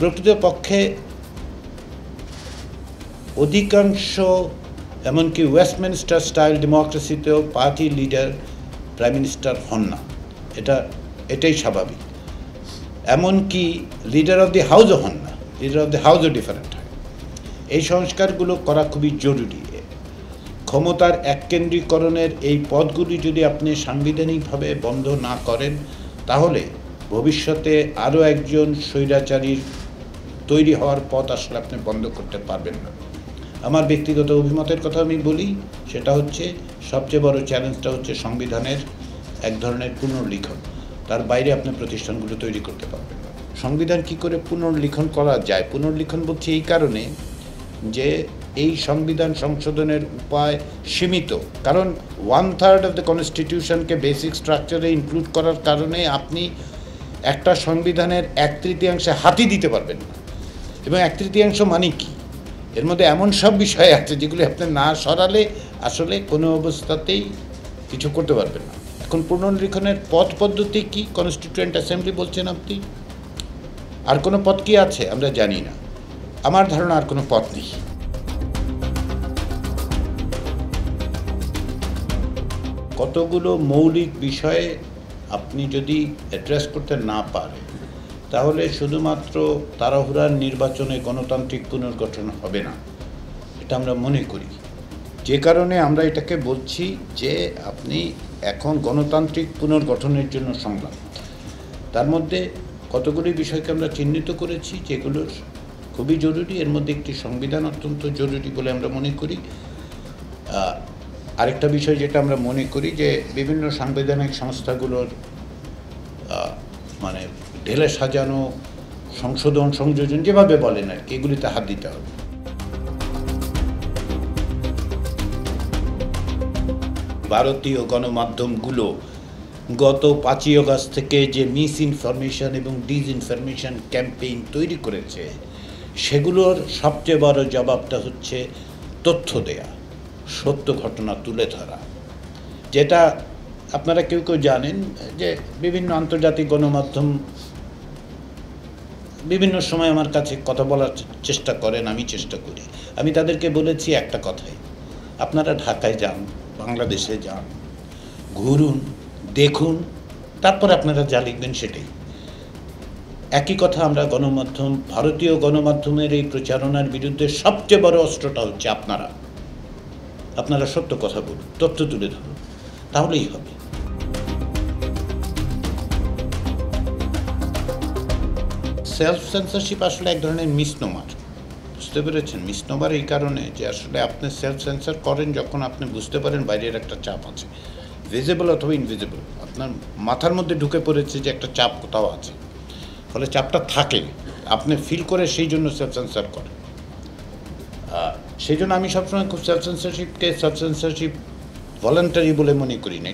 প্রকৃতপক্ষে অধিকাংশ এমনকি ওয়েস্টমিনস্টার স্টাইল ডেমোক্রেসিতেও পার্টি লিডার প্রাইম মিনিস্টার হন না, এটাই স্বাভাবিক। এমনকি লিডার অফ দি হাউসও হন না, লিডার অফ দি হাউসও ডিফারেন্ট হয়। এই সংস্কারগুলো করা খুবই জরুরি। ক্ষমতার এককেন্দ্রীকরণের এই পথগুলি যদি আপনি সাংবিধানিকভাবে বন্ধ না করেন, তাহলে ভবিষ্যতে আরও একজন স্বৈরাচারীর তৈরি হওয়ার পথ আসলে আপনি বন্ধ করতে পারবেন না। আমার ব্যক্তিগত অভিমতের কথা আমি বলি, সেটা হচ্ছে সবচেয়ে বড় চ্যালেঞ্জটা হচ্ছে সংবিধানের এক ধরনের পুনর্লিখন। তার বাইরে আপনি প্রতিষ্ঠানগুলো তৈরি করতে পারবেন না। সংবিধান কি করে পুনর্লিখন করা যায়? পুনর্লিখন বলছি এই কারণে যে এই সংবিধান সংশোধনের উপায় সীমিত, কারণ 1/3 অফ দ্য কনস্টিটিউশনকে বেসিক স্ট্রাকচারে ইনক্লুড করার কারণে আপনি একটা সংবিধানের 1/3 হাতি দিতে পারবেন না। এবং 1/3 মানে কি? এর মধ্যে এমন সব বিষয় আছে যেগুলি আপনি না সরালে আসলে কোনো অবস্থাতেই কিছু করতে পারবেন না। এখন পুনর্লিখনের পথ পদ্ধতি কি? কনস্টিটিউয়েন্ট অ্যাসেম্বলি বলছেন আপনি, আর কোনো পথ কি আছে? আমরা জানি না। আমার ধারণা আর কোনো পথ নেই। কতগুলো মৌলিক বিষয়ে আপনি যদি অ্যাড্রেস করতে না পারেন, তাহলে শুধুমাত্র তাড়াহুড়ার নির্বাচনে গণতান্ত্রিক পুনর্গঠন হবে না, এটা আমরা মনে করি। যে কারণে আমরা এটাকে বলছি যে আপনি এখন গণতান্ত্রিক পুনর্গঠনের জন্য সংগ্রাম। তার মধ্যে কতগুলি বিষয়কে আমরা চিহ্নিত করেছি যেগুলো খুবই জরুরি। এর মধ্যে একটি সংবিধান অত্যন্ত জরুরি বলে আমরা মনে করি। আরেকটা বিষয় যেটা আমরা মনে করি যে বিভিন্ন সাংবিধানিক সংস্থাগুলোর মানে ঢেলে সাজানো সংশোধন সংযোজন যেভাবে বলেন আর কি, এগুলিতে হাত দিতে হবে। ভারতীয় গণমাধ্যমগুলো গত 5ই আগস্ট থেকে যে মিস ইনফরমেশন এবং ডিসইনফরমেশন ক্যাম্পেইন তৈরি করেছে, সেগুলোর সবচেয়ে বড় জবাবটা হচ্ছে তথ্য দেয়া, সত্য ঘটনা তুলে ধরা। যেটা আপনারা কেউ কেউ জানেন যে বিভিন্ন আন্তর্জাতিক গণমাধ্যম বিভিন্ন সময় আমার কাছে কথা বলার চেষ্টা করেন, আমি চেষ্টা করি। আমি তাদেরকে বলেছি একটা কথাই, আপনারা ঢাকায় যান, বাংলাদেশে যান, ঘুরুন, দেখুন, তারপর আপনারা যা লিখবেন সেটাই। একই কথা আমরা গণমাধ্যম, ভারতীয় গণমাধ্যমের এই প্রচারণার বিরুদ্ধে সবচেয়ে বড় অস্ত্রটা হচ্ছে আপনারা সত্য কথা বলুন, তথ্য তুলে ধরুন, তাহলেই হবে। সেলফ সেন্সরশিপ আসলে এক ধরনের মিসনোমার, বুঝতে পেরেছেন? মিসনোমার এই কারণে যে আসলে আপনি সেলফ সেন্সর করেন যখন আপনি বুঝতে পারেন বাইরের একটা চাপ আছে, ভিজিবল অথবা ইনভিজিবল, আপনার মাথার মধ্যে ঢুকে পড়েছে যে একটা চাপ কোথাও আছে, ফলে চাপটা থাকে, আপনি ফিল করে সেই জন্য সেলফ সেন্সর করেন। সেই জন্য আমি সবসময় খুব সেলফ সেন্সরশিপ ভলান্টারি বলে মনে করি না।